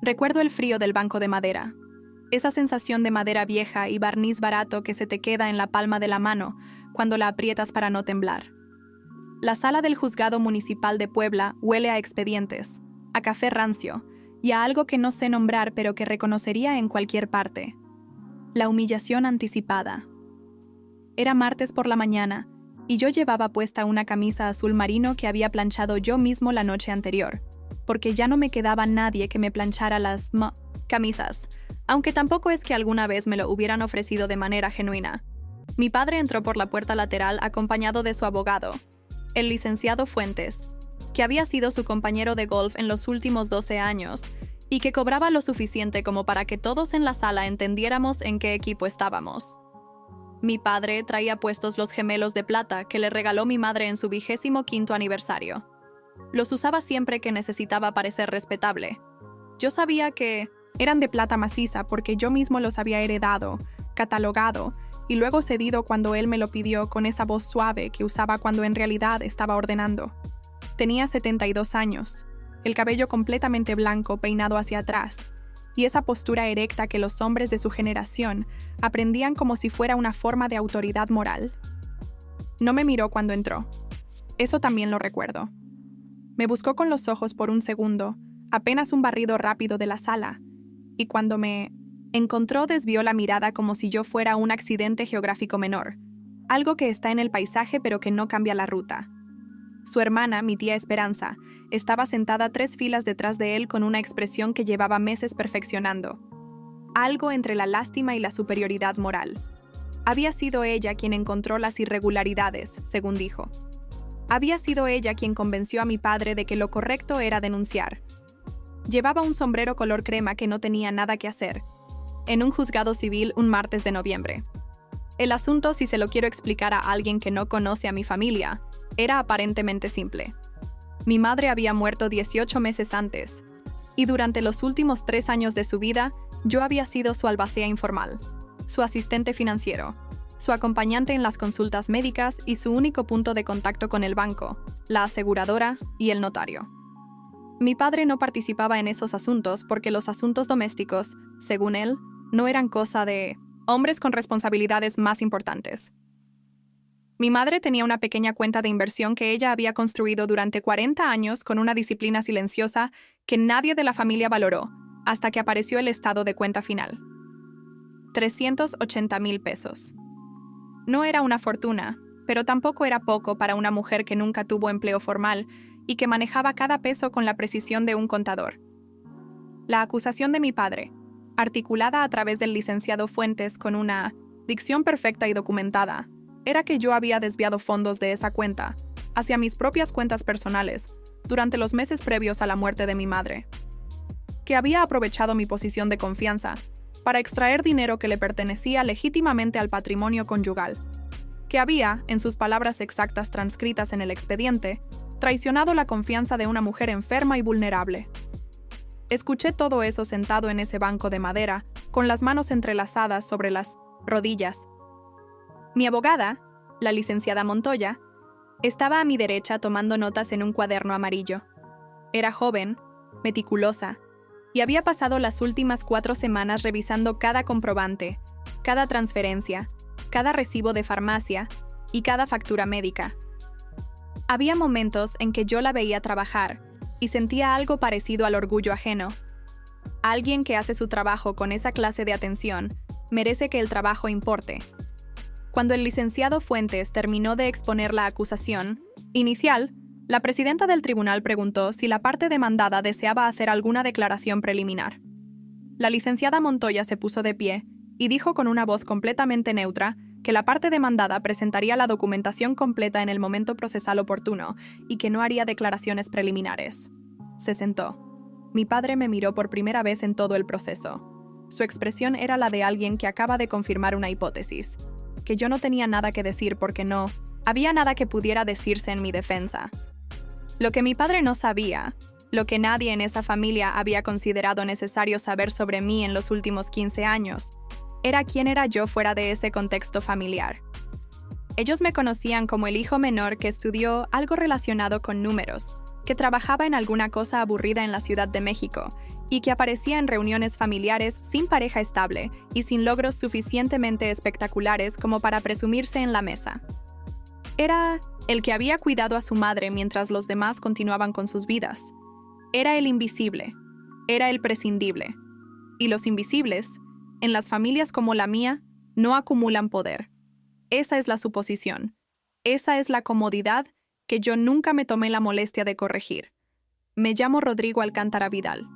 Recuerdo el frío del banco de madera, esa sensación de madera vieja y barniz barato que se te queda en la palma de la mano cuando la aprietas para no temblar. La sala del juzgado municipal de Puebla huele a expedientes, a café rancio y a algo que no sé nombrar pero que reconocería en cualquier parte. La humillación anticipada. Era martes por la mañana y yo llevaba puesta una camisa azul marino que había planchado yo mismo la noche anterior, porque ya no me quedaba nadie que me planchara las camisas, aunque tampoco es que alguna vez me lo hubieran ofrecido de manera genuina. Mi padre entró por la puerta lateral acompañado de su abogado, el licenciado Fuentes, que había sido su compañero de golf en los últimos 12 años y que cobraba lo suficiente como para que todos en la sala entendiéramos en qué equipo estábamos. Mi padre traía puestos los gemelos de plata que le regaló mi madre en su 25º aniversario. Los usaba siempre que necesitaba parecer respetable. Yo sabía que eran de plata maciza porque yo mismo los había heredado, catalogado y luego cedido cuando él me lo pidió con esa voz suave que usaba cuando en realidad estaba ordenando. Tenía 72 años, el cabello completamente blanco peinado hacia atrás, y esa postura erecta que los hombres de su generación aprendían como si fuera una forma de autoridad moral. No me miró cuando entró. Eso también lo recuerdo. Me buscó con los ojos por un segundo, apenas un barrido rápido de la sala, y cuando me encontró desvió la mirada como si yo fuera un accidente geográfico menor, algo que está en el paisaje pero que no cambia la ruta. Su hermana, mi tía Esperanza, estaba sentada 3 filas detrás de él con una expresión que llevaba meses perfeccionando. Algo entre la lástima y la superioridad moral. Había sido ella quien encontró las irregularidades, según dijo. Había sido ella quien convenció a mi padre de que lo correcto era denunciar. Llevaba un sombrero color crema que no tenía nada que hacer, en un juzgado civil un martes de noviembre. El asunto, si se lo quiero explicar a alguien que no conoce a mi familia, era aparentemente simple. Mi madre había muerto 18 meses antes, y durante los últimos 3 años de su vida, yo había sido su albacea informal, su asistente financiero, su acompañante en las consultas médicas y su único punto de contacto con el banco, la aseguradora y el notario. Mi padre no participaba en esos asuntos porque los asuntos domésticos, según él, no eran cosa de hombres con responsabilidades más importantes. Mi madre tenía una pequeña cuenta de inversión que ella había construido durante 40 años con una disciplina silenciosa que nadie de la familia valoró, hasta que apareció el estado de cuenta final. 380,000 pesos. No era una fortuna, pero tampoco era poco para una mujer que nunca tuvo empleo formal y que manejaba cada peso con la precisión de un contador. La acusación de mi padre, articulada a través del licenciado Fuentes con una dicción perfecta y documentada, era que yo había desviado fondos de esa cuenta hacia mis propias cuentas personales durante los meses previos a la muerte de mi madre, que había aprovechado mi posición de confianza para extraer dinero que le pertenecía legítimamente al patrimonio conyugal, que había, en sus palabras exactas transcritas en el expediente, traicionado la confianza de una mujer enferma y vulnerable. Escuché todo eso sentado en ese banco de madera, con las manos entrelazadas sobre las rodillas. Mi abogada, la licenciada Montoya, estaba a mi derecha tomando notas en un cuaderno amarillo. Era joven, meticulosa, y había pasado las últimas 4 semanas revisando cada comprobante, cada transferencia, cada recibo de farmacia y cada factura médica. Había momentos en que yo la veía trabajar y sentía algo parecido al orgullo ajeno. Alguien que hace su trabajo con esa clase de atención merece que el trabajo importe. Cuando el licenciado Fuentes terminó de exponer la acusación inicial, la presidenta del tribunal preguntó si la parte demandada deseaba hacer alguna declaración preliminar. La licenciada Montoya se puso de pie y dijo con una voz completamente neutra que la parte demandada presentaría la documentación completa en el momento procesal oportuno y que no haría declaraciones preliminares. Se sentó. Mi padre me miró por primera vez en todo el proceso. Su expresión era la de alguien que acaba de confirmar una hipótesis, que yo no tenía nada que decir porque no había nada que pudiera decirse en mi defensa. Lo que mi padre no sabía, lo que nadie en esa familia había considerado necesario saber sobre mí en los últimos 15 años, era quién era yo fuera de ese contexto familiar. Ellos me conocían como el hijo menor que estudió algo relacionado con números, que trabajaba en alguna cosa aburrida en la Ciudad de México y que aparecía en reuniones familiares sin pareja estable y sin logros suficientemente espectaculares como para presumirse en la mesa. Era el que había cuidado a su madre mientras los demás continuaban con sus vidas. Era el invisible, era el prescindible. Y los invisibles, en las familias como la mía, no acumulan poder. Esa es la suposición. Esa es la comodidad que yo nunca me tomé la molestia de corregir. Me llamo Rodrigo Alcántara Vidal.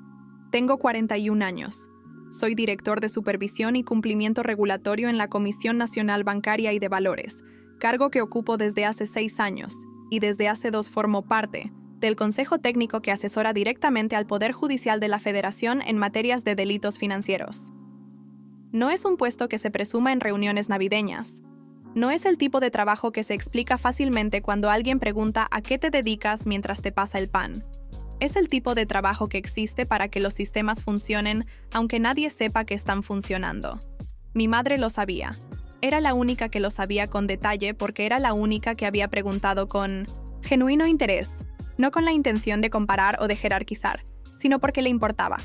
Tengo 41 años. Soy director de Supervisión y Cumplimiento Regulatorio en la Comisión Nacional Bancaria y de Valores, cargo que ocupo desde hace 6 años, y desde hace 2 formo parte del Consejo Técnico que asesora directamente al Poder Judicial de la Federación en materias de delitos financieros. No es un puesto que se presuma en reuniones navideñas. No es el tipo de trabajo que se explica fácilmente cuando alguien pregunta a qué te dedicas mientras te pasa el pan. Es el tipo de trabajo que existe para que los sistemas funcionen aunque nadie sepa que están funcionando. Mi madre lo sabía. Era la única que lo sabía con detalle porque era la única que había preguntado con genuino interés, no con la intención de comparar o de jerarquizar, sino porque le importaba.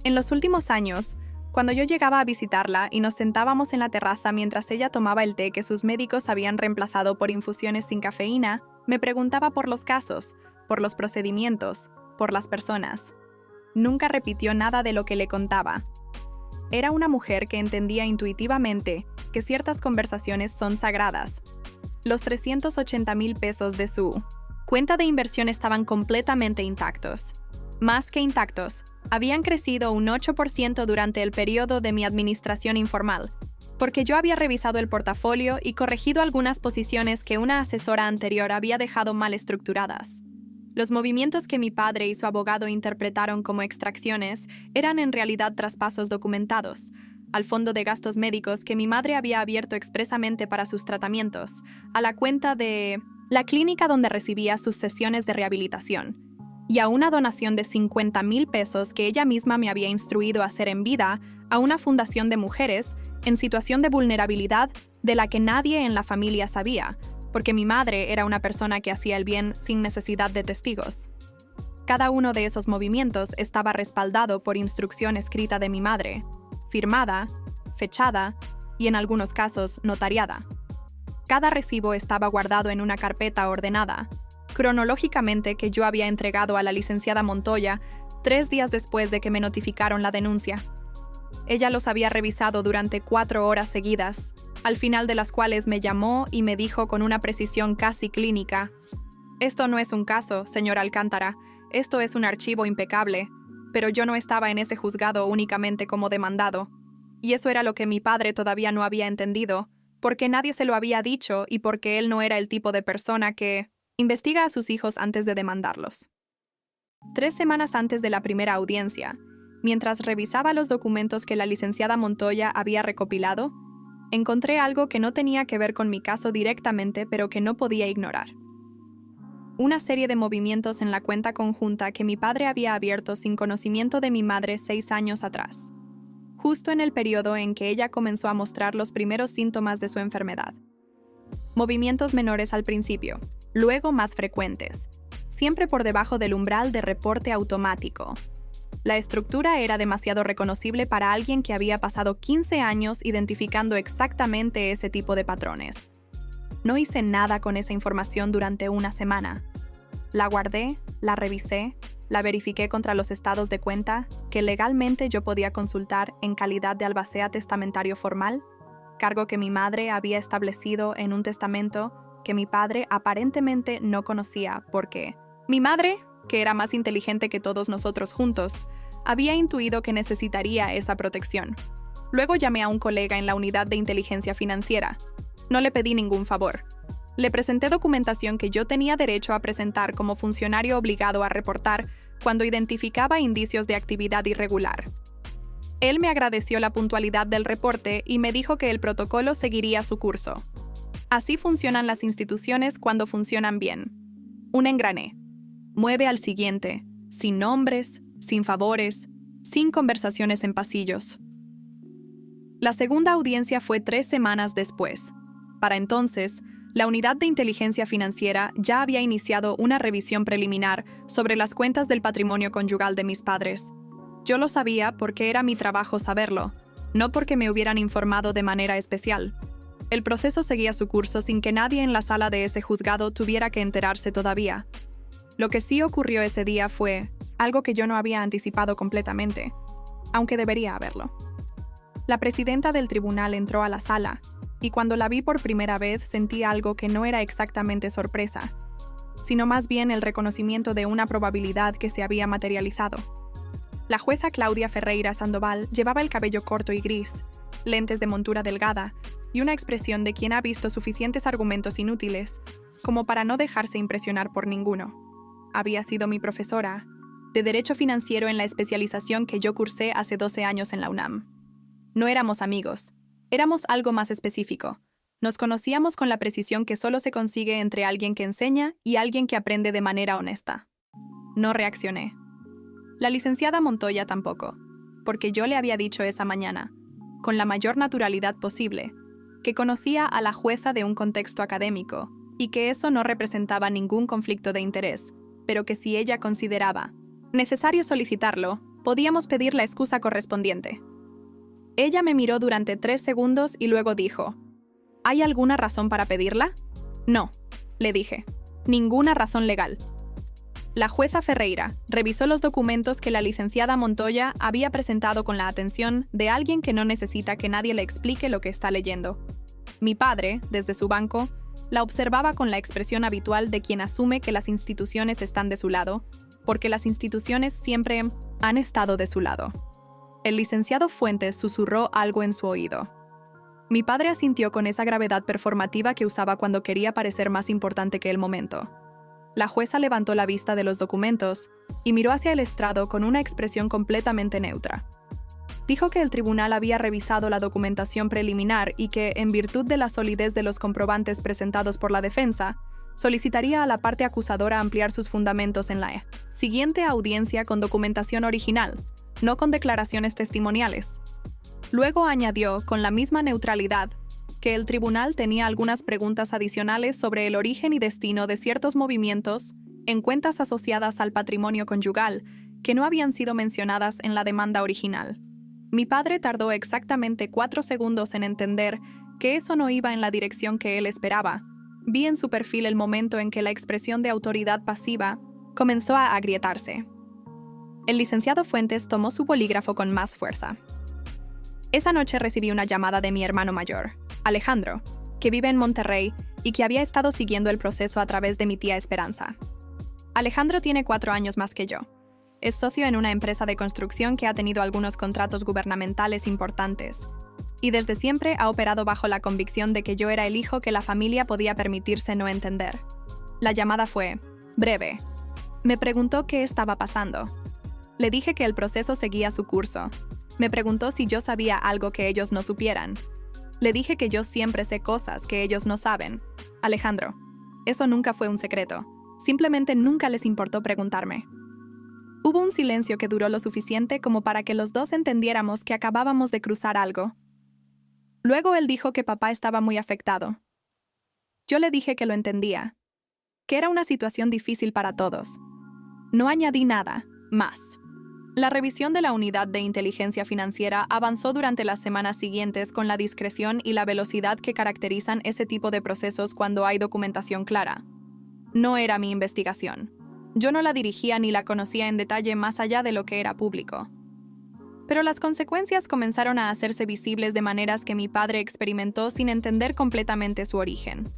En los últimos años, cuando yo llegaba a visitarla y nos sentábamos en la terraza mientras ella tomaba el té que sus médicos habían reemplazado por infusiones sin cafeína, me preguntaba por los casos, por los procedimientos, por las personas. Nunca repitió nada de lo que le contaba. Era una mujer que entendía intuitivamente que ciertas conversaciones son sagradas. Los 380,000 pesos de su cuenta de inversión estaban completamente intactos. Más que intactos, habían crecido un 8% durante el periodo de mi administración informal, porque yo había revisado el portafolio y corregido algunas posiciones que una asesora anterior había dejado mal estructuradas. Los movimientos que mi padre y su abogado interpretaron como extracciones eran en realidad traspasos documentados al fondo de gastos médicos que mi madre había abierto expresamente para sus tratamientos, a la cuenta de la clínica donde recibía sus sesiones de rehabilitación, y a una donación de 50,000 pesos que ella misma me había instruido a hacer en vida a una fundación de mujeres en situación de vulnerabilidad de la que nadie en la familia sabía, porque mi madre era una persona que hacía el bien sin necesidad de testigos. Cada uno de esos movimientos estaba respaldado por instrucción escrita de mi madre, firmada, fechada y en algunos casos notariada. Cada recibo estaba guardado en una carpeta ordenada, cronológicamente que yo había entregado a la licenciada Montoya 3 días después de que me notificaron la denuncia. Ella los había revisado durante 4 horas seguidas, al final de las cuales me llamó y me dijo con una precisión casi clínica: «Esto no es un caso, señor Alcántara, esto es un archivo impecable, pero yo no estaba en ese juzgado únicamente como demandado». Y eso era lo que mi padre todavía no había entendido, porque nadie se lo había dicho y porque él no era el tipo de persona que investiga a sus hijos antes de demandarlos. 3 semanas antes de la primera audiencia, mientras revisaba los documentos que la licenciada Montoya había recopilado, encontré algo que no tenía que ver con mi caso directamente, pero que no podía ignorar. Una serie de movimientos en la cuenta conjunta que mi padre había abierto sin conocimiento de mi madre 6 años atrás, justo en el periodo en que ella comenzó a mostrar los primeros síntomas de su enfermedad. Movimientos menores al principio, luego más frecuentes, siempre por debajo del umbral de reporte automático. La estructura era demasiado reconocible para alguien que había pasado 15 años identificando exactamente ese tipo de patrones. No hice nada con esa información durante una semana. La guardé, la revisé, la verifiqué contra los estados de cuenta que legalmente yo podía consultar en calidad de albacea testamentario formal, cargo que mi madre había establecido en un testamento que mi padre aparentemente no conocía porque mi madre, que era más inteligente que todos nosotros juntos, había intuido que necesitaría esa protección. Luego llamé a un colega en la unidad de inteligencia financiera. No le pedí ningún favor. Le presenté documentación que yo tenía derecho a presentar como funcionario obligado a reportar cuando identificaba indicios de actividad irregular. Él me agradeció la puntualidad del reporte y me dijo que el protocolo seguiría su curso. Así funcionan las instituciones cuando funcionan bien. Un engrané. Mueve al siguiente, sin nombres, sin favores, sin conversaciones en pasillos. La segunda audiencia fue 3 semanas después. Para entonces, la unidad de inteligencia financiera ya había iniciado una revisión preliminar sobre las cuentas del patrimonio conyugal de mis padres. Yo lo sabía porque era mi trabajo saberlo, no porque me hubieran informado de manera especial. El proceso seguía su curso sin que nadie en la sala de ese juzgado tuviera que enterarse todavía. Lo que sí ocurrió ese día fue algo que yo no había anticipado completamente, aunque debería haberlo. La presidenta del tribunal entró a la sala, y cuando la vi por primera vez sentí algo que no era exactamente sorpresa, sino más bien el reconocimiento de una probabilidad que se había materializado. La jueza Claudia Ferreira Sandoval llevaba el cabello corto y gris, lentes de montura delgada y una expresión de quien ha visto suficientes argumentos inútiles como para no dejarse impresionar por ninguno. Había sido mi profesora de Derecho Financiero en la especialización que yo cursé hace 12 años en la UNAM. No éramos amigos, éramos algo más específico. Nos conocíamos con la precisión que solo se consigue entre alguien que enseña y alguien que aprende de manera honesta. No reaccioné. La licenciada Montoya tampoco, porque yo le había dicho esa mañana, con la mayor naturalidad posible, que conocía a la jueza de un contexto académico y que eso no representaba ningún conflicto de interés, pero que si ella consideraba necesario solicitarlo, podíamos pedir la excusa correspondiente. Ella me miró durante 3 segundos y luego dijo: ¿Hay alguna razón para pedirla? No, le dije. Ninguna razón legal. La jueza Ferreira revisó los documentos que la licenciada Montoya había presentado con la atención de alguien que no necesita que nadie le explique lo que está leyendo. Mi padre, desde su banco, la observaba con la expresión habitual de quien asume que las instituciones están de su lado, porque las instituciones siempre han estado de su lado. El licenciado Fuentes susurró algo en su oído. Mi padre asintió con esa gravedad performativa que usaba cuando quería parecer más importante que el momento. La jueza levantó la vista de los documentos y miró hacia el estrado con una expresión completamente neutra. Dijo que el tribunal había revisado la documentación preliminar y que, en virtud de la solidez de los comprobantes presentados por la defensa, solicitaría a la parte acusadora ampliar sus fundamentos en la siguiente audiencia con documentación original, no con declaraciones testimoniales. Luego añadió, con la misma neutralidad, que el tribunal tenía algunas preguntas adicionales sobre el origen y destino de ciertos movimientos en cuentas asociadas al patrimonio conyugal que no habían sido mencionadas en la demanda original. Mi padre tardó exactamente 4 segundos en entender que eso no iba en la dirección que él esperaba. Vi en su perfil el momento en que la expresión de autoridad pasiva comenzó a agrietarse. El licenciado Fuentes tomó su bolígrafo con más fuerza. Esa noche recibí una llamada de mi hermano mayor, Alejandro, que vive en Monterrey y que había estado siguiendo el proceso a través de mi tía Esperanza. Alejandro tiene 4 años más que yo. Es socio en una empresa de construcción que ha tenido algunos contratos gubernamentales importantes, y desde siempre ha operado bajo la convicción de que yo era el hijo que la familia podía permitirse no entender. La llamada fue breve. Me preguntó qué estaba pasando. Le dije que el proceso seguía su curso. Me preguntó si yo sabía algo que ellos no supieran. Le dije que yo siempre sé cosas que ellos no saben. Alejandro, eso nunca fue un secreto. Simplemente nunca les importó preguntarme. Hubo un silencio que duró lo suficiente como para que los dos entendiéramos que acabábamos de cruzar algo. Luego él dijo que papá estaba muy afectado. Yo le dije que lo entendía, que era una situación difícil para todos. No añadí nada más. La revisión de la unidad de inteligencia financiera avanzó durante las semanas siguientes con la discreción y la velocidad que caracterizan ese tipo de procesos cuando hay documentación clara. No era mi investigación. Yo no la dirigía ni la conocía en detalle más allá de lo que era público. Pero las consecuencias comenzaron a hacerse visibles de maneras que mi padre experimentó sin entender completamente su origen.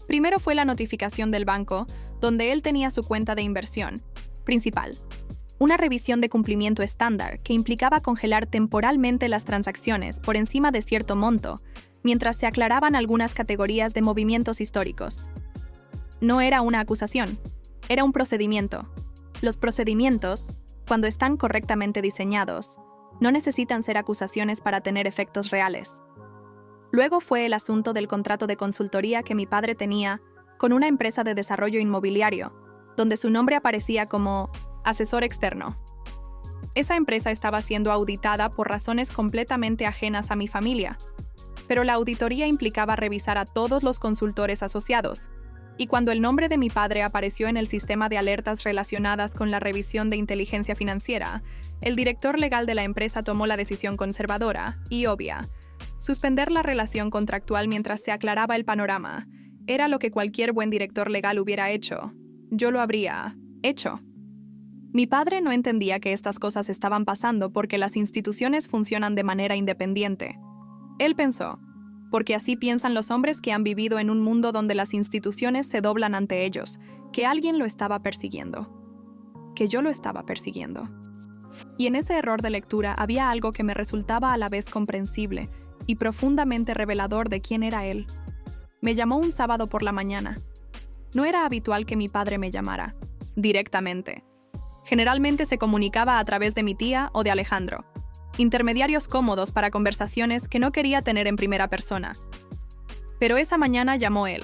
Primero fue la notificación del banco, donde él tenía su cuenta de inversión principal. Una revisión de cumplimiento estándar que implicaba congelar temporalmente las transacciones por encima de cierto monto, mientras se aclaraban algunas categorías de movimientos históricos. No era una acusación, era un procedimiento. Los procedimientos, cuando están correctamente diseñados, no necesitan ser acusaciones para tener efectos reales. Luego fue el asunto del contrato de consultoría que mi padre tenía con una empresa de desarrollo inmobiliario, donde su nombre aparecía como asesor externo. Esa empresa estaba siendo auditada por razones completamente ajenas a mi familia, pero la auditoría implicaba revisar a todos los consultores asociados, Y cuando el nombre de mi padre apareció en el sistema de alertas relacionadas con la revisión de inteligencia financiera, el director legal de la empresa tomó la decisión conservadora y obvia. Suspender la relación contractual mientras se aclaraba el panorama era lo que cualquier buen director legal hubiera hecho. Yo lo habría hecho. Mi padre no entendía que estas cosas estaban pasando porque las instituciones funcionan de manera independiente. Él pensó, porque así piensan los hombres que han vivido en un mundo donde las instituciones se doblan ante ellos, que alguien lo estaba persiguiendo. Que yo lo estaba persiguiendo. Y en ese error de lectura había algo que me resultaba a la vez comprensible y profundamente revelador de quién era él. Me llamó un sábado por la mañana. No era habitual que mi padre me llamara directamente. Generalmente se comunicaba a través de mi tía o de Alejandro, intermediarios cómodos para conversaciones que no quería tener en primera persona. Pero esa mañana llamó él,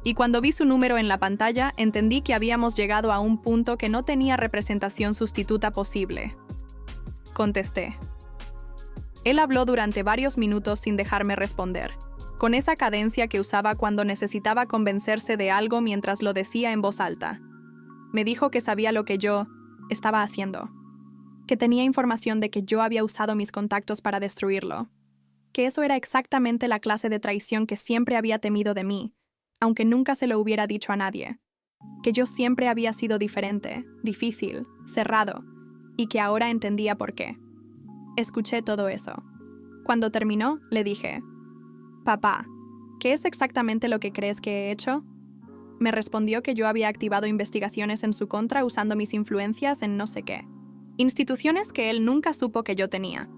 y cuando vi su número en la pantalla entendí que habíamos llegado a un punto que no tenía representación sustituta posible. Contesté. Él habló durante varios minutos sin dejarme responder, con esa cadencia que usaba cuando necesitaba convencerse de algo mientras lo decía en voz alta. Me dijo que sabía lo que yo estaba haciendo, que tenía información de que yo había usado mis contactos para destruirlo, que eso era exactamente la clase de traición que siempre había temido de mí, aunque nunca se lo hubiera dicho a nadie, que yo siempre había sido diferente, difícil, cerrado, y que ahora entendía por qué. Escuché todo eso. Cuando terminó, le dije, «Papá, ¿qué es exactamente lo que crees que he hecho?» Me respondió que yo había activado investigaciones en su contra usando mis influencias en no sé qué. Instituciones que él nunca supo que yo tenía.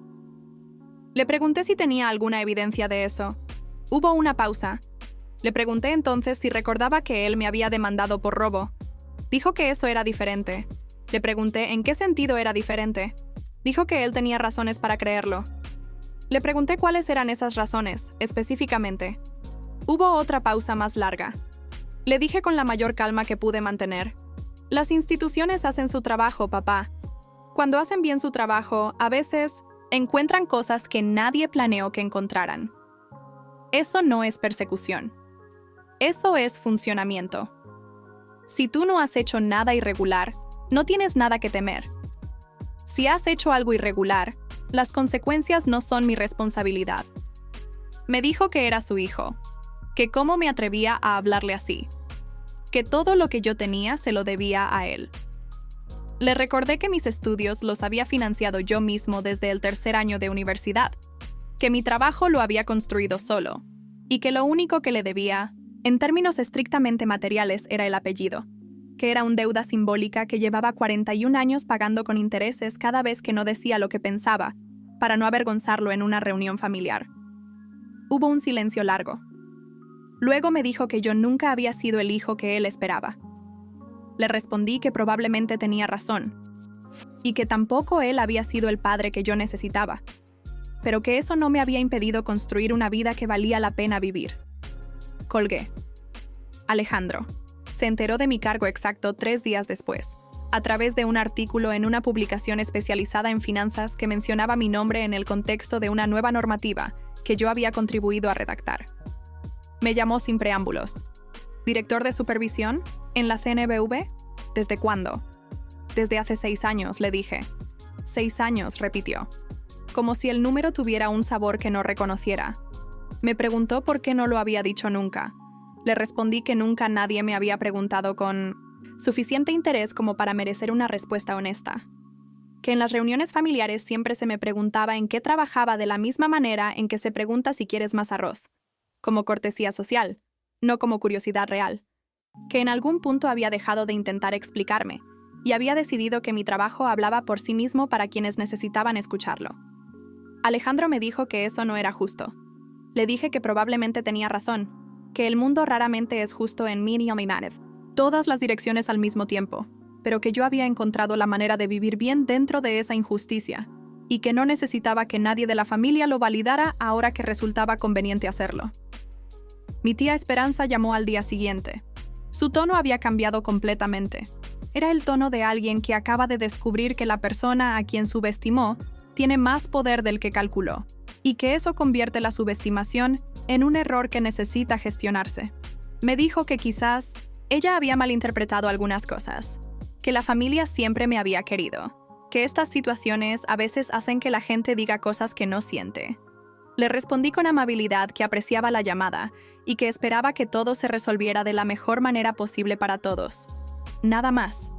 Le pregunté si tenía alguna evidencia de eso. Hubo una pausa. Le pregunté entonces si recordaba que él me había demandado por robo. Dijo que eso era diferente. Le pregunté en qué sentido era diferente. Dijo que él tenía razones para creerlo. Le pregunté cuáles eran esas razones, específicamente. Hubo otra pausa más larga. Le dije con la mayor calma que pude mantener. Las instituciones hacen su trabajo, papá. Cuando hacen bien su trabajo, a veces encuentran cosas que nadie planeó que encontraran. Eso no es persecución. Eso es funcionamiento. Si tú no has hecho nada irregular, no tienes nada que temer. Si has hecho algo irregular, las consecuencias no son mi responsabilidad. Me dijo que era su hijo, que cómo me atrevía a hablarle así, que todo lo que yo tenía se lo debía a él. Le recordé que mis estudios los había financiado yo mismo desde el tercer año de universidad, que mi trabajo lo había construido solo, y que lo único que le debía, en términos estrictamente materiales, era el apellido, que era una deuda simbólica que llevaba 41 años pagando con intereses cada vez que no decía lo que pensaba, para no avergonzarlo en una reunión familiar. Hubo un silencio largo. Luego me dijo que yo nunca había sido el hijo que él esperaba. Le respondí que probablemente tenía razón, y que tampoco él había sido el padre que yo necesitaba, pero que eso no me había impedido construir una vida que valía la pena vivir. Colgué. Alejandro se enteró de mi cargo exacto 3 días después, a través de un artículo en una publicación especializada en finanzas que mencionaba mi nombre en el contexto de una nueva normativa que yo había contribuido a redactar. Me llamó sin preámbulos. ¿Director de supervisión? ¿En la CNBV? ¿Desde cuándo? Desde hace 6 años, le dije. 6 años, repitió. Como si el número tuviera un sabor que no reconociera. Me preguntó por qué no lo había dicho nunca. Le respondí que nunca nadie me había preguntado con suficiente interés como para merecer una respuesta honesta. Que en las reuniones familiares siempre se me preguntaba en qué trabajaba de la misma manera en que se pregunta si quieres más arroz, como cortesía social, no como curiosidad real. Que en algún punto había dejado de intentar explicarme y había decidido que mi trabajo hablaba por sí mismo para quienes necesitaban escucharlo. Alejandro me dijo que eso no era justo. Le dije que probablemente tenía razón, que el mundo raramente es justo en Miriam y Manev, todas las direcciones al mismo tiempo, pero que yo había encontrado la manera de vivir bien dentro de esa injusticia, y que no necesitaba que nadie de la familia lo validara ahora que resultaba conveniente hacerlo. Mi tía Esperanza llamó al día siguiente. Su tono había cambiado completamente. Era el tono de alguien que acaba de descubrir que la persona a quien subestimó tiene más poder del que calculó, y que eso convierte la subestimación en un error que necesita gestionarse. Me dijo que quizás ella había malinterpretado algunas cosas, que la familia siempre me había querido, que estas situaciones a veces hacen que la gente diga cosas que no siente. Le respondí con amabilidad que apreciaba la llamada y que esperaba que todo se resolviera de la mejor manera posible para todos. Nada más.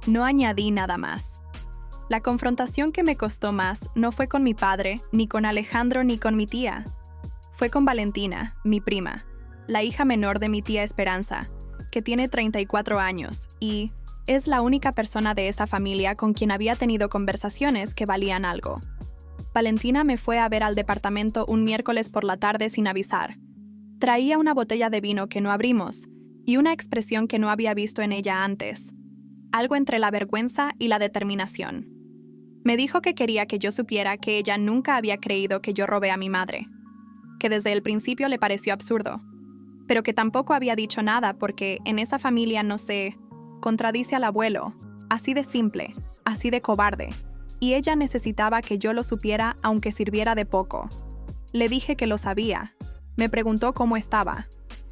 No añadí nada más. La confrontación que me costó más no fue con mi padre, ni con Alejandro, ni con mi tía. Fue con Valentina, mi prima, la hija menor de mi tía Esperanza, que tiene 34 años y es la única persona de esa familia con quien había tenido conversaciones que valían algo. Valentina me fue a ver al departamento un miércoles por la tarde sin avisar. Traía una botella de vino que no abrimos y una expresión que no había visto en ella antes. Algo entre la vergüenza y la determinación. Me dijo que quería que yo supiera que ella nunca había creído que yo robé a mi madre, que desde el principio le pareció absurdo, pero que tampoco había dicho nada porque en esa familia no se contradice al abuelo, así de simple, así de cobarde, y ella necesitaba que yo lo supiera aunque sirviera de poco. Le dije que lo sabía. Me preguntó cómo estaba.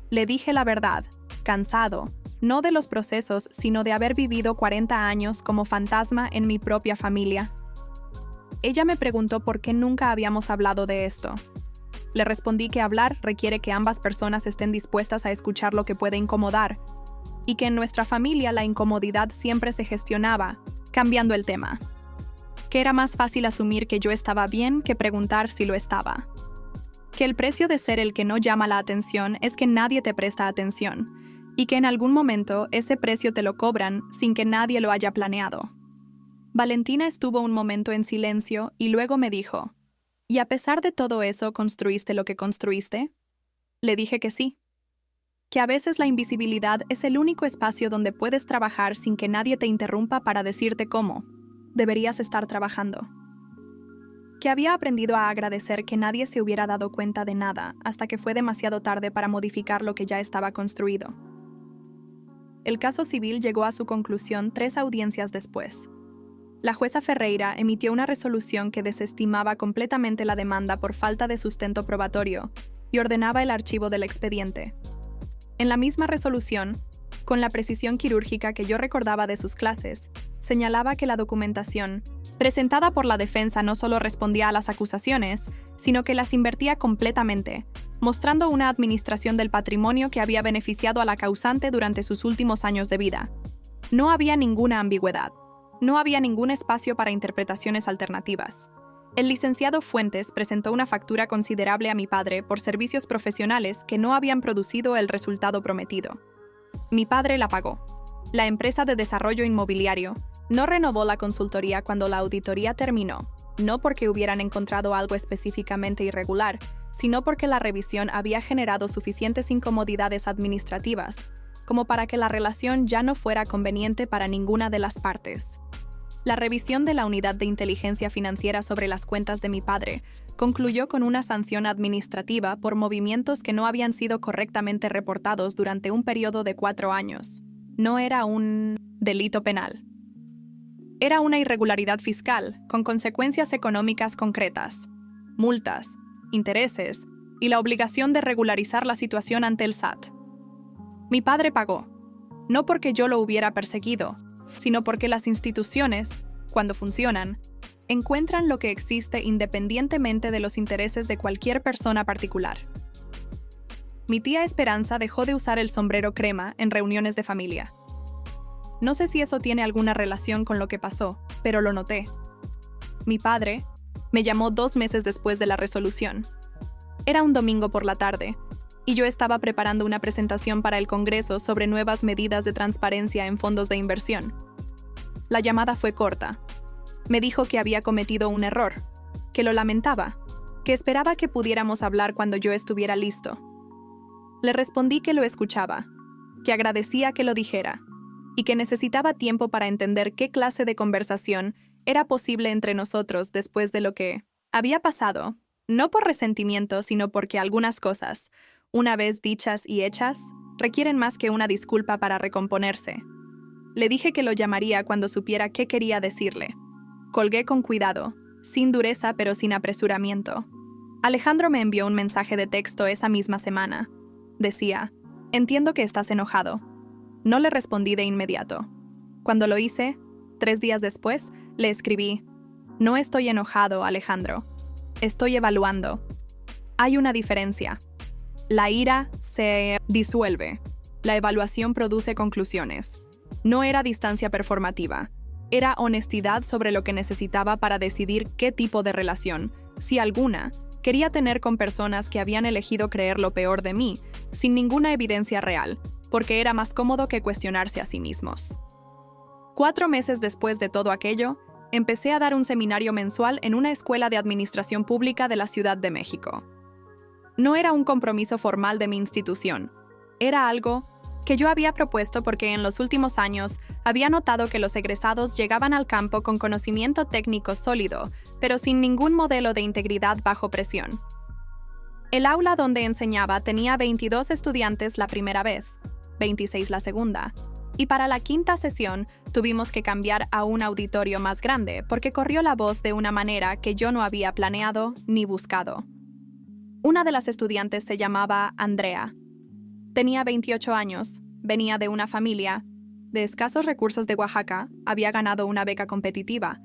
Le dije la verdad, cansado, no de los procesos, sino de haber vivido 40 años como fantasma en mi propia familia. Ella me preguntó por qué nunca habíamos hablado de esto. Le respondí que hablar requiere que ambas personas estén dispuestas a escuchar lo que puede incomodar, y que en nuestra familia la incomodidad siempre se gestionaba, cambiando el tema. Que era más fácil asumir que yo estaba bien que preguntar si lo estaba. Que el precio de ser el que no llama la atención es que nadie te presta atención, y que en algún momento ese precio te lo cobran sin que nadie lo haya planeado. Valentina estuvo un momento en silencio y luego me dijo, ¿y a pesar de todo eso construiste lo que construiste? Le dije que sí. Que a veces la invisibilidad es el único espacio donde puedes trabajar sin que nadie te interrumpa para decirte cómo deberías estar trabajando. Que había aprendido a agradecer que nadie se hubiera dado cuenta de nada hasta que fue demasiado tarde para modificar lo que ya estaba construido. El caso civil llegó a su conclusión 3 audiencias después. La jueza Ferreira emitió una resolución que desestimaba completamente la demanda por falta de sustento probatorio y ordenaba el archivo del expediente. En la misma resolución, con la precisión quirúrgica que yo recordaba de sus clases, señalaba que la documentación presentada por la defensa no solo respondía a las acusaciones, sino que las invertía completamente, mostrando una administración del patrimonio que había beneficiado a la causante durante sus últimos años de vida. No había ninguna ambigüedad. No había ningún espacio para interpretaciones alternativas. El licenciado Fuentes presentó una factura considerable a mi padre por servicios profesionales que no habían producido el resultado prometido. Mi padre la pagó. La empresa de desarrollo inmobiliario no renovó la consultoría cuando la auditoría terminó, no porque hubieran encontrado algo específicamente irregular, sino porque la revisión había generado suficientes incomodidades administrativas como para que la relación ya no fuera conveniente para ninguna de las partes. La revisión de la Unidad de Inteligencia Financiera sobre las cuentas de mi padre concluyó con una sanción administrativa por movimientos que no habían sido correctamente reportados durante un periodo de 4 años. No era un delito penal. Era una irregularidad fiscal, con consecuencias económicas concretas, multas, intereses y la obligación de regularizar la situación ante el SAT. Mi padre pagó, no porque yo lo hubiera perseguido, sino porque las instituciones, cuando funcionan, encuentran lo que existe independientemente de los intereses de cualquier persona particular. Mi tía Esperanza dejó de usar el sombrero crema en reuniones de familia. No sé si eso tiene alguna relación con lo que pasó, pero lo noté. Mi padre me llamó 2 meses después de la resolución. Era un domingo por la tarde, y yo estaba preparando una presentación para el Congreso sobre nuevas medidas de transparencia en fondos de inversión. La llamada fue corta. Me dijo que había cometido un error, que lo lamentaba, que esperaba que pudiéramos hablar cuando yo estuviera listo. Le respondí que lo escuchaba, que agradecía que lo dijera, y que necesitaba tiempo para entender qué clase de conversación era posible entre nosotros después de lo que había pasado, no por resentimiento, sino porque algunas cosas, una vez dichas y hechas, requieren más que una disculpa para recomponerse. Le dije que lo llamaría cuando supiera qué quería decirle. Colgué con cuidado, sin dureza pero sin apresuramiento. Alejandro me envió un mensaje de texto esa misma semana. Decía, Entiendo que estás enojado. No le respondí de inmediato. Cuando lo hice, 3 días después, le escribí: no estoy enojado, Alejandro. Estoy evaluando. Hay una diferencia. La ira se disuelve. La evaluación produce conclusiones. No era distancia performativa. Era honestidad sobre lo que necesitaba para decidir qué tipo de relación, si alguna, quería tener con personas que habían elegido creer lo peor de mí, sin ninguna evidencia real, porque era más cómodo que cuestionarse a sí mismos. 4 meses después de todo aquello, empecé a dar un seminario mensual en una escuela de administración pública de la Ciudad de México. No era un compromiso formal de mi institución. Era algo que yo había propuesto porque en los últimos años había notado que los egresados llegaban al campo con conocimiento técnico sólido, pero sin ningún modelo de integridad bajo presión. El aula donde enseñaba tenía 22 estudiantes la primera vez, 26 la segunda, y para la 5ª sesión tuvimos que cambiar a un auditorio más grande porque corrió la voz de una manera que yo no había planeado ni buscado. Una de las estudiantes se llamaba Andrea. Tenía 28 años, venía de una familia de escasos recursos de Oaxaca, había ganado una beca competitiva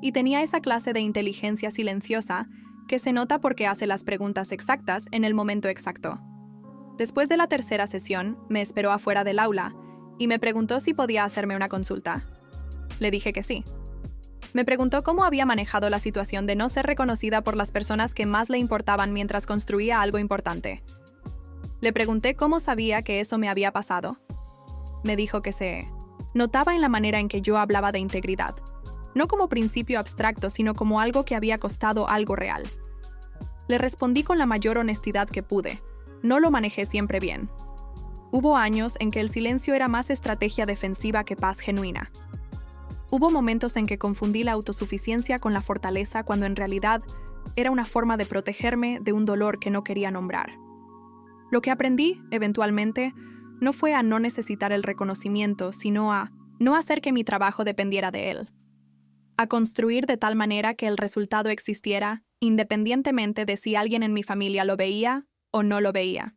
y tenía esa clase de inteligencia silenciosa que se nota porque hace las preguntas exactas en el momento exacto. Después de la 3ª sesión, me esperó afuera del aula y me preguntó si podía hacerme una consulta. Le dije que sí. Me preguntó cómo había manejado la situación de no ser reconocida por las personas que más le importaban mientras construía algo importante. Le pregunté cómo sabía que eso me había pasado. Me dijo que se notaba en la manera en que yo hablaba de integridad, no como principio abstracto, sino como algo que había costado algo real. Le respondí con la mayor honestidad que pude. No lo manejé siempre bien. Hubo años en que el silencio era más estrategia defensiva que paz genuina. Hubo momentos en que confundí la autosuficiencia con la fortaleza cuando en realidad era una forma de protegerme de un dolor que no quería nombrar. Lo que aprendí, eventualmente, no fue a no necesitar el reconocimiento, sino a no hacer que mi trabajo dependiera de él. A construir de tal manera que el resultado existiera, independientemente de si alguien en mi familia lo veía o no lo veía.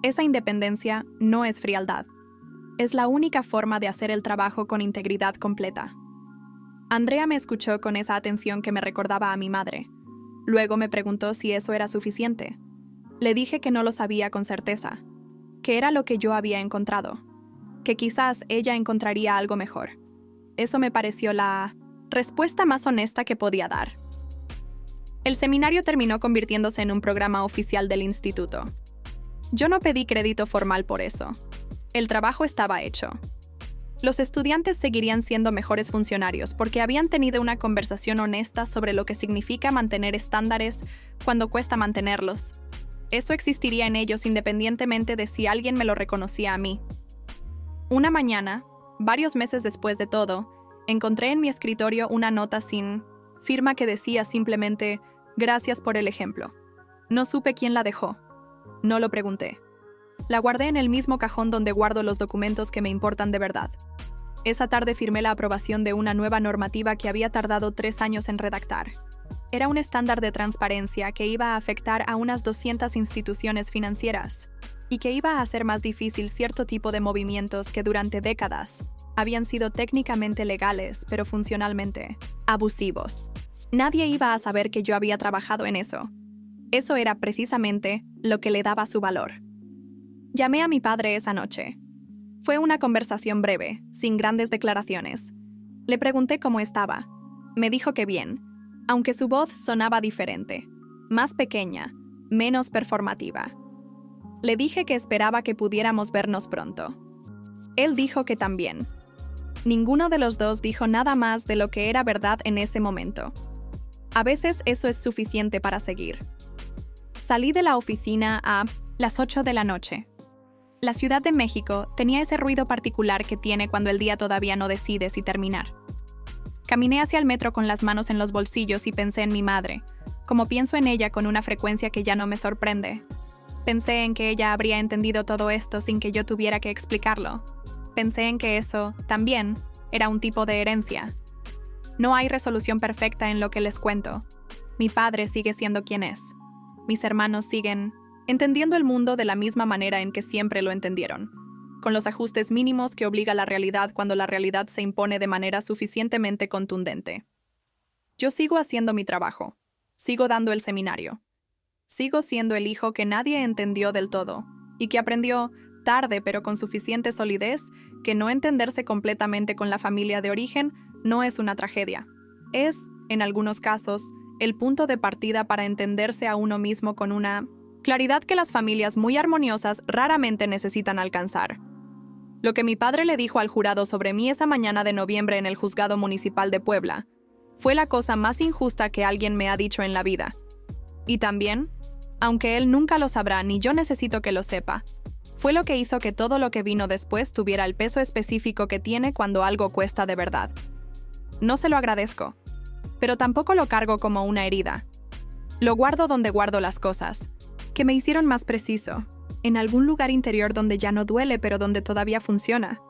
Esa independencia no es frialdad. Es la única forma de hacer el trabajo con integridad completa. Andrea me escuchó con esa atención que me recordaba a mi madre. Luego me preguntó si eso era suficiente. Le dije que no lo sabía con certeza, que era lo que yo había encontrado, que quizás ella encontraría algo mejor. Eso me pareció la respuesta más honesta que podía dar. El seminario terminó convirtiéndose en un programa oficial del instituto. Yo no pedí crédito formal por eso. El trabajo estaba hecho. Los estudiantes seguirían siendo mejores funcionarios porque habían tenido una conversación honesta sobre lo que significa mantener estándares cuando cuesta mantenerlos. Eso existiría en ellos independientemente de si alguien me lo reconocía a mí. Una mañana, varios meses después de todo, encontré en mi escritorio una nota sin firma que decía simplemente «Gracias por el ejemplo». No supe quién la dejó. No lo pregunté. La guardé en el mismo cajón donde guardo los documentos que me importan de verdad. Esa tarde firmé la aprobación de una nueva normativa que había tardado 3 años en redactar. Era un estándar de transparencia que iba a afectar a unas 200 instituciones financieras y que iba a hacer más difícil cierto tipo de movimientos que durante décadas habían sido técnicamente legales, pero funcionalmente abusivos. Nadie iba a saber que yo había trabajado en eso. Eso era precisamente lo que le daba su valor. Llamé a mi padre esa noche. Fue una conversación breve, sin grandes declaraciones. Le pregunté cómo estaba. Me dijo que bien, aunque su voz sonaba diferente, más pequeña, menos performativa. Le dije que esperaba que pudiéramos vernos pronto. Él dijo que también. Ninguno de los dos dijo nada más de lo que era verdad en ese momento. A veces eso es suficiente para seguir. Salí de la oficina a las 8 de la noche. La Ciudad de México tenía ese ruido particular que tiene cuando el día todavía no decide si terminar. Caminé hacia el metro con las manos en los bolsillos y pensé en mi madre, como pienso en ella con una frecuencia que ya no me sorprende. Pensé en que ella habría entendido todo esto sin que yo tuviera que explicarlo. Pensé en que eso, también, era un tipo de herencia. No hay resolución perfecta en lo que les cuento. Mi padre sigue siendo quien es. Mis hermanos siguen entendiendo el mundo de la misma manera en que siempre lo entendieron, con los ajustes mínimos que obliga la realidad cuando la realidad se impone de manera suficientemente contundente. Yo sigo haciendo mi trabajo, sigo dando el seminario, sigo siendo el hijo que nadie entendió del todo y que aprendió, tarde pero con suficiente solidez, que no entenderse completamente con la familia de origen no es una tragedia. Es, en algunos casos, el punto de partida para entenderse a uno mismo con una claridad que las familias muy armoniosas raramente necesitan alcanzar. Lo que mi padre le dijo al jurado sobre mí esa mañana de noviembre en el Juzgado Municipal de Puebla fue la cosa más injusta que alguien me ha dicho en la vida. Y también, aunque él nunca lo sabrá ni yo necesito que lo sepa, fue lo que hizo que todo lo que vino después tuviera el peso específico que tiene cuando algo cuesta de verdad. No se lo agradezco, pero tampoco lo cargo como una herida. Lo guardo donde guardo las cosas, que me hicieron más preciso, en algún lugar interior donde ya no duele pero donde todavía funciona.